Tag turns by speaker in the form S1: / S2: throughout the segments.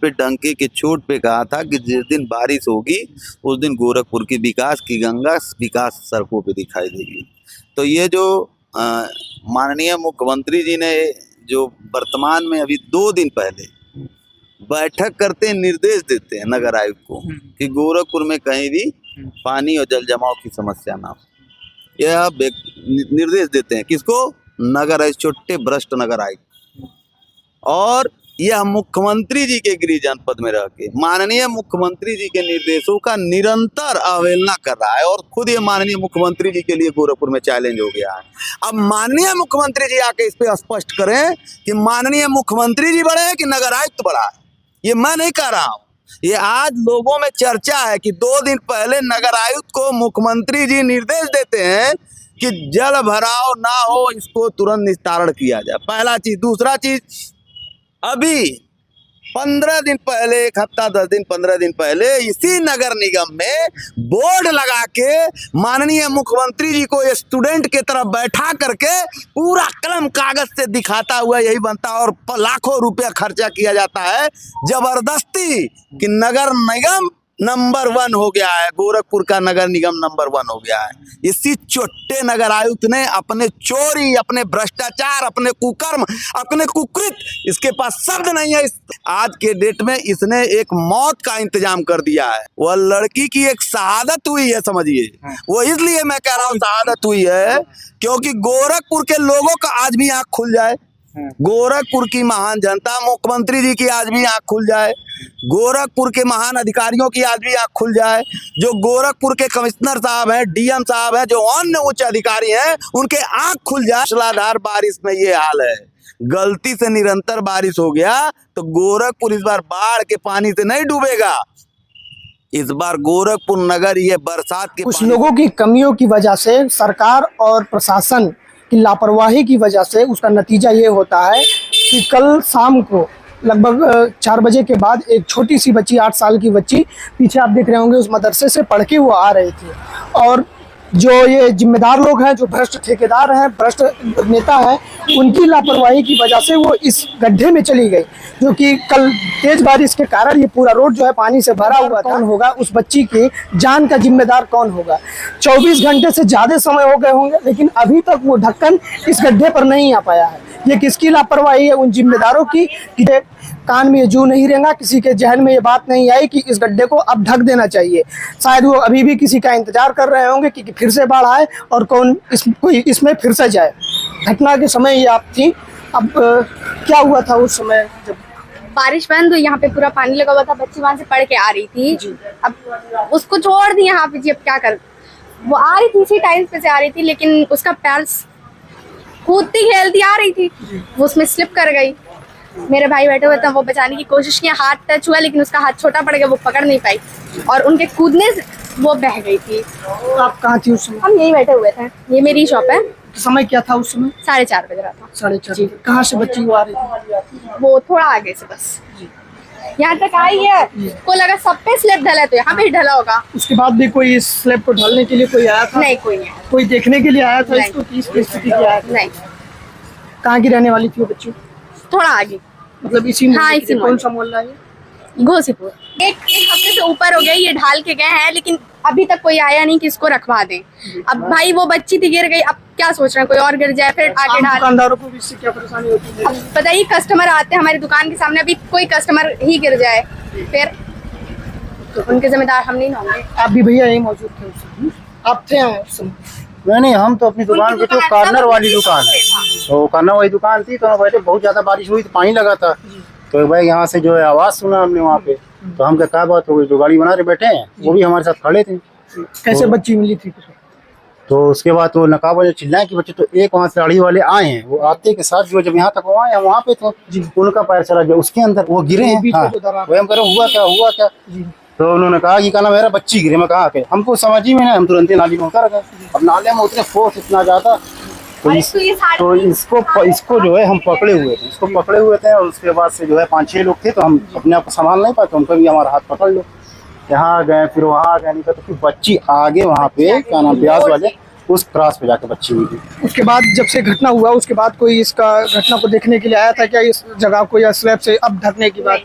S1: पे डंके की चोट पे कहा था कि जिस दिन बारिश होगी उस दिन गोरखपुर की विकास की गंगा विकास सड़कों पे दिखाई देगी। तो ये जो माननीय मुख्यमंत्री जी ने जो वर्तमान में अभी 2 दिन पहले बैठक करते निर्देश देते हैं नगर आयुक्त को कि गोरखपुर में कहीं भी पानी और जल जमाव की समस्या ना हो, यह निर्देश देते हैं किसको? नगर आयुक्त, छोटे भ्रष्ट नगर आयुक्त। और यह मुख्यमंत्री जी के गृह जनपद में रह के माननीय मुख्यमंत्री जी के निर्देशों का निरंतर अवहेलना कर रहा है। और खुद ये माननीय मुख्यमंत्री जी के लिए गोरखपुर में चैलेंज हो गया है। अब माननीय मुख्यमंत्री जी आके इस पे स्पष्ट करें कि माननीय मुख्यमंत्री जी बड़े हैं कि नगर आयुक्त बड़ा है। ये मैं नहीं कह रहा हूँ, ये आज लोगों में चर्चा है कि 2 दिन पहले नगर आयुक्त को मुख्यमंत्री जी निर्देश देते हैं कि जल भराव ना हो, इसको तुरंत निस्तारण किया जाए। पहला चीज। दूसरा चीज, अभी 15 दिन पहले, 1 हफ्ता 10 दिन 15 दिन पहले इसी नगर निगम में बोर्ड लगा के माननीय मुख्यमंत्री जी को स्टूडेंट के तरफ बैठा करके पूरा कलम कागज से दिखाता हुआ यही बनता है और लाखों रुपया खर्चा किया जाता है जबरदस्ती कि नगर निगम नंबर 1 हो गया है, गोरखपुर का नगर निगम नंबर 1 हो गया है। इसी छोटे नगर आयुक्त ने अपने चोरी, अपने भ्रष्टाचार, अपने कुकर्म, अपने कुकृत, इसके पास शब्द नहीं है। आज के डेट में इसने एक मौत का इंतजाम कर दिया है। वह लड़की की एक शहादत हुई है, समझिए। वो इसलिए मैं कह रहा हूँ शहादत हुई है क्योंकि गोरखपुर के लोगों का आज भी आंख खुल जाए, गोरखपुर की महान जनता, मुख्यमंत्री जी की आज भी आंख खुल जाए, गोरखपुर के महान अधिकारियों की आज भी आंख खुल जाए, जो गोरखपुर के कमिश्नर साहब हैं, डीएम साहब हैं, जो अन्य उच्च अधिकारी हैं, उनके आंख खुल जाए। मूसलाधार बारिश में ये हाल है। गलती से निरंतर बारिश हो गया तो गोरखपुर इस बार बाढ़ के पानी से नहीं डूबेगा। इस बार गोरखपुर नगर ये बरसात के
S2: कुछ लोगों की कमियों की वजह से, सरकार और प्रशासन की लापरवाही की वजह से उसका नतीजा ये होता है कि कल शाम को लगभग 4 बजे के बाद एक छोटी सी बच्ची, 8 साल की बच्ची, पीछे आप देख रहे होंगे उस मदरसे से पढ़ के वो आ रही थी। और जो ये जिम्मेदार लोग हैं, जो भ्रष्ट ठेकेदार हैं, भ्रष्ट नेता हैं, उनकी लापरवाही की वजह से वो इस गड्ढे में चली गई, जो कि कल तेज बारिश के कारण ये पूरा रोड जो है पानी से भरा हुआ था। कौन होगा उस बच्ची की जान का जिम्मेदार, कौन होगा? 24 घंटे से ज़्यादा समय हो गए होंगे, लेकिन अभी तक वो ढक्कन इस गड्ढे पर नहीं आ पाया है। ये किसकी लापरवाही है? उन जिम्मेदारों की। कि कान में ये जू नहीं रहेगा, किसी के जहन में ये बात नहीं आई कि इस गड्ढे को अब ढक देना चाहिए। शायद वो अभी भी किसी का इंतजार कर रहे होंगे कि फिर से बाढ़ आए और कोई इसमें फिर से जाए। घटना के समय ये आप थी। अब क्या हुआ था उस समय जब
S3: बारिश बंद हुई? यहाँ पे पूरा पानी लगा हुआ था, बच्ची वहाँ से पढ़ के आ रही थी। अब उसको छोड़ दी यहाँ पे जी, अब क्या कर। वो आ रही थी, इसी टाइल्स पे से आ रही थी, लेकिन उसका पैर कूदती खेलती आ रही थी, वो उसमें स्लिप कर गई। मेरे भाई बैठे हुए थे, वो बचाने की कोशिश की, हाथ टच हुआ लेकिन उसका हाथ छोटा पड़ गया, वो पकड़ नहीं पाई और उनके कूदने से वो बह गई थी।
S2: आप कहाँ थी उस समय?
S3: हम यही बैठे हुए थे, ये मेरी शॉप है।
S2: समय क्या था उस समय?
S3: 4:30 बज रहा था।
S2: 4:30। कहाँ से बच्ची आ रही थी?
S3: वो थोड़ा आगे से बस यहाँ तक आई है, को लगा सब पे स्लैब ढला है तो यहाँ पे ही ढला होगा।
S2: उसके बाद भी कोई इस स्लैब को ढलने के लिए कोई आया था?
S3: नहीं, कोई नहीं।
S2: कोई देखने के लिए आया था इसको कि इस परिस्थिति क्या है?
S3: नहीं।
S2: कहाँ की रहने वाली थी वो बच्ची?
S3: थोड़ा आगे,
S2: मतलब इसी
S3: हाँ, इसी
S2: कौन सा मोहल्ला है?
S3: घोसीपुर। एक हफ्ते से ऊपर हो गया ये ढाल के गए हैं, लेकिन अभी तक कोई आया नहीं कि इसको रखवा दें। अब भाई वो बच्ची थी, गिर गई, अब क्या सोच रहे हैं कोई और गिर जाए फिर आगे ढाल।
S2: दुकानदारों को भी इससे क्या परेशानी होती है?
S3: अब बताइए, कस्टमर आते हैं हमारी दुकान के सामने, अभी कोई कस्टमर ही गिर जाए फिर तो उनके जिम्मेदार हम नहीं होंगे।
S2: आप भी भैया यही मौजूद थे उस समय? आप थे उस समय?
S4: नहीं, हम तो अपनी दुकान पे, तो कॉर्नर वाली दुकान है, तो कॉर्नर वाली दुकान थी, तो बैठे बहुत ज्यादा बारिश हुई तो पानी लगा था, तो भाई यहाँ से जो है आवाज सुना हमने वहाँ पे, तो हम क्या बात हो गई, जो गाड़ी बना रहे बैठे हैं वो भी हमारे साथ खड़े थे।
S2: कैसे बच्ची मिली थी?
S4: तो उसके बाद वो नकाब वाले चिल्लाए कि बच्चे, तो एक वहाँ से गाड़ी वाले आए हैं, वो आते के साथ जो जब यहाँ तक वो आए वहाँ पे तो उनका पैर चला गया उसके अंदर, वो गिरे हैं। वही हम कह रहे हुआ क्या। तो उन्होंने कहा कि कहना मेरा बच्ची गिरे। मैं कहा के हमको समझ ही में ना, हम तुरंत नाली में उतर गए। अब नाले में उतरे, फोर्स इतना ज्यादा, तो इसको जो है हम पकड़े हुए थे और उसके बाद से जो है 5-6 लोग थे, तो हम अपने आप को संभाल नहीं पाते, उनको भी हमारा हाथ पकड़ लो, यहाँ गए फिर वहाँ गए, नहीं तो फिर बच्ची आगे वहाँ पे क्या नाम ब्याज वाले उस क्रॉस पे जाके बच्ची हुई थी।
S2: उसके बाद जब से घटना हुआ उसके बाद कोई इसका घटना को देखने के लिए आया था क्या इस जगह को, या स्लैब से अब ढकने की बात?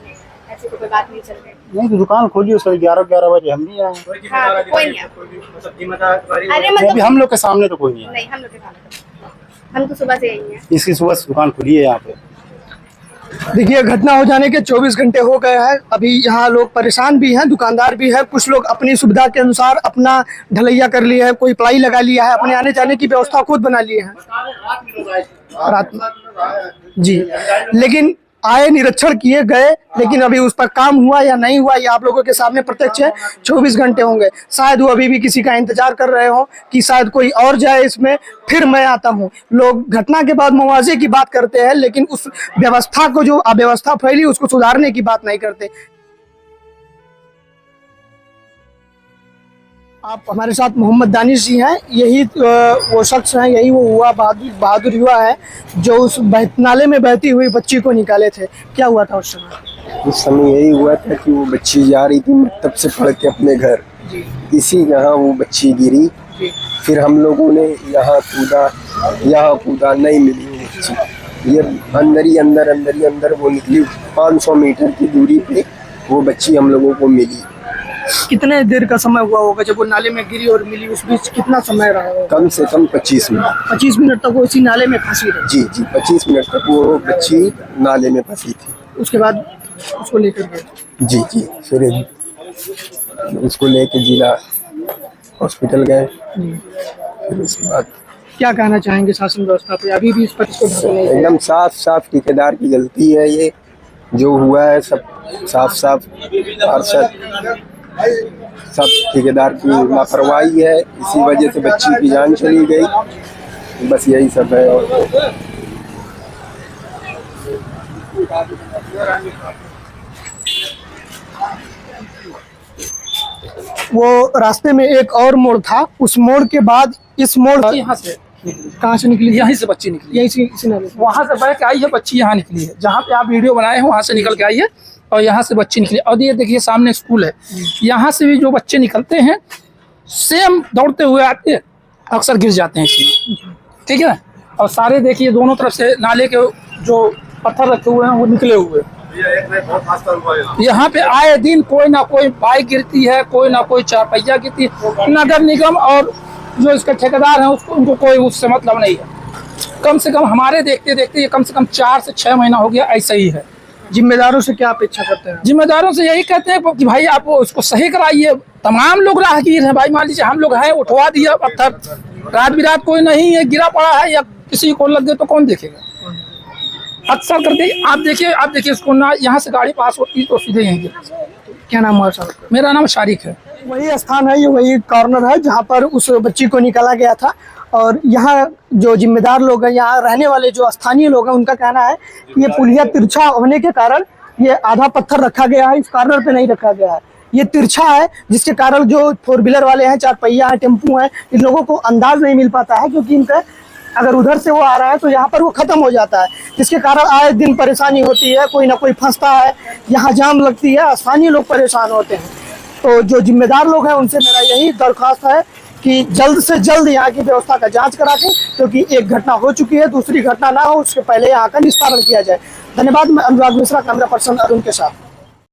S3: ऐसी कोई बात नहीं चल रही।
S4: नहीं तो दुकान खोली उसका 11 बजे हम नहीं आए।
S3: हाँ, कोई नहीं आया। अरे
S4: अभी
S3: मतलब
S4: हम लोग के सामने तो कोई नहीं है।
S3: नहीं, हम लोग के सामने हम तो सुबह से यही हैं।
S4: इसकी सुबह से दुकान खुली है यहाँ पे।
S2: देखिए, घटना हो जाने के 24 घंटे हो गए हैं। अभी यहाँ लोग परेशान भी हैं, दुकानदार भी है, कुछ लोग अपनी सुविधा के अनुसार अपना ढलैया कर लिया है, कोई प्लाई लगा लिया है, अपने आने जाने की व्यवस्था खुद बना लिए हैं रात में। जी, लेकिन आए, निरीक्षण किए गए, लेकिन अभी उस पर काम हुआ या नहीं हुआ ये आप लोगों के सामने प्रत्यक्ष है। 24 घंटे होंगे, शायद वो अभी भी किसी का इंतजार कर रहे हो कि शायद कोई और जाए इसमें, फिर मैं आता हूँ। लोग घटना के बाद मुआवजे की बात करते हैं, लेकिन उस व्यवस्था को, जो अव्यवस्था फैली, उसको सुधारने की बात नहीं करते। आप हमारे साथ मोहम्मद दानिश जी हैं, यही वो शख्स हैं, यही वो हुआ बहादुर युवा है जो उस नाले में बहती हुई बच्ची को निकाले थे। क्या हुआ था उस समय?
S5: उस समय यही हुआ था कि वो बच्ची जा रही थी मकतब से पढ़ के अपने घर, इसी यहाँ वो बच्ची गिरी। फिर हम लोगों ने यहाँ कूदा, नहीं मिली वो बच्ची। ये अंदर वो निकली, 500 मीटर की दूरी पे वो बच्ची हम लोगों को मिली।
S2: कितने देर का समय हुआ होगा जब वो नाले में गिरी और मिली? उस बीच कितना समय रहा होगा?
S5: कम से कम 25 मिनट।
S2: 25 मिनट तक वो इसी नाले में फंसी रही?
S5: जी, 25 मिनट तक वो बच्ची नाले में फंसी थी।
S2: उसके बाद उसको लेकर गए?
S5: जी, फिर उसको लेके जिला हॉस्पिटल गए। फिर उसके बाद
S2: क्या कहना चाहेंगे शासन व्यवस्था पे? अभी भी इस पर इसको ढका नहीं है।
S5: एकदम साफ ठेकेदार की गलती है ये जो हुआ है, सब साफ पार्षद, सब ठेकेदार की लापरवाही है, इसी वजह से बच्ची की जान चली गई। बस यही सब है। और
S2: वो रास्ते में एक और मोड़ था, उस मोड़ के बाद इस मोड़
S6: यहाँ से
S2: कहाँ से निकली?
S6: यहीं से बच्ची निकली,
S2: यही इसी नाले से।
S6: वहाँ से बह के आई है बच्ची, यहाँ निकली है जहाँ पे आप वीडियो बनाए हैं, वहाँ से निकल के आई है और यहाँ से बच्ची निकली। और ये देखिए सामने स्कूल है, यहाँ से भी जो बच्चे निकलते हैं सेम दौड़ते हुए आते हैं, अक्सर गिर जाते हैं इसमें, ठीक है। और सारे देखिए दोनों तरफ से नाले के जो पत्थर रखे हुए हैं वो निकले हुए। यहाँ पे आए दिन कोई ना कोई बाइक गिरती है, कोई ना कोई चारपहिया गिरती है। नगर निगम और जो इसके ठेकेदार हैं उनको कोई उससे मतलब नहीं है। कम से कम हमारे देखते देखते ये कम से कम 4 से 6 महीना हो गया ऐसा ही है।
S2: जिम्मेदारों से क्या अपेक्षा करते हैं?
S6: जिम्मेदारों से यही कहते हैं कि भाई आप उसको सही कराइए। तमाम लोग राहगीर हैं भाई, मान लीजिए हम लोग हैं, उठवा दिया पत्थर, रात बिरात कोई नहीं है, गिरा पड़ा है या किसी को लग गए तो कौन देखेगा? अक्सर करके आप देखिए इसको ना, यहाँ से गाड़ी पास होती तो सीधे यहीं गिरा।
S2: क्या नाम है सर?
S6: मेरा नाम शारिक है।
S2: वही स्थान है, ये वही कॉर्नर है जहाँ पर उस बच्ची को निकाला गया था। और यहाँ जो जिम्मेदार लोग हैं, यहाँ रहने वाले जो स्थानीय लोग हैं, उनका कहना है कि ये पुलिया तिरछा होने के कारण ये आधा पत्थर रखा गया है, इस कॉर्नर पे नहीं रखा गया है। ये तिरछा है जिसके कारण जो 4 व्हीलर वाले हैं, 4 पहिया हैं, टेम्पू हैं, इन लोगों को अंदाज नहीं मिल पाता है, क्योंकि इनका अगर उधर से वो आ रहा है तो यहाँ पर वो खत्म हो जाता है, जिसके कारण आए दिन परेशानी होती है, कोई ना कोई फंसता है, यहाँ जाम लगती है, स्थानीय लोग परेशान होते हैं। तो जो जिम्मेदार लोग हैं उनसे मेरा यही दरख्वास्त है कि जल्द से जल्द यहाँ की व्यवस्था का जांच करा के, क्योंकि एक घटना हो चुकी है, दूसरी घटना ना हो उसके पहले यहाँ का निस्तारण किया जाए। धन्यवाद। मैं अनुराग मिश्रा, कैमरा पर्सन अरुण के साथ।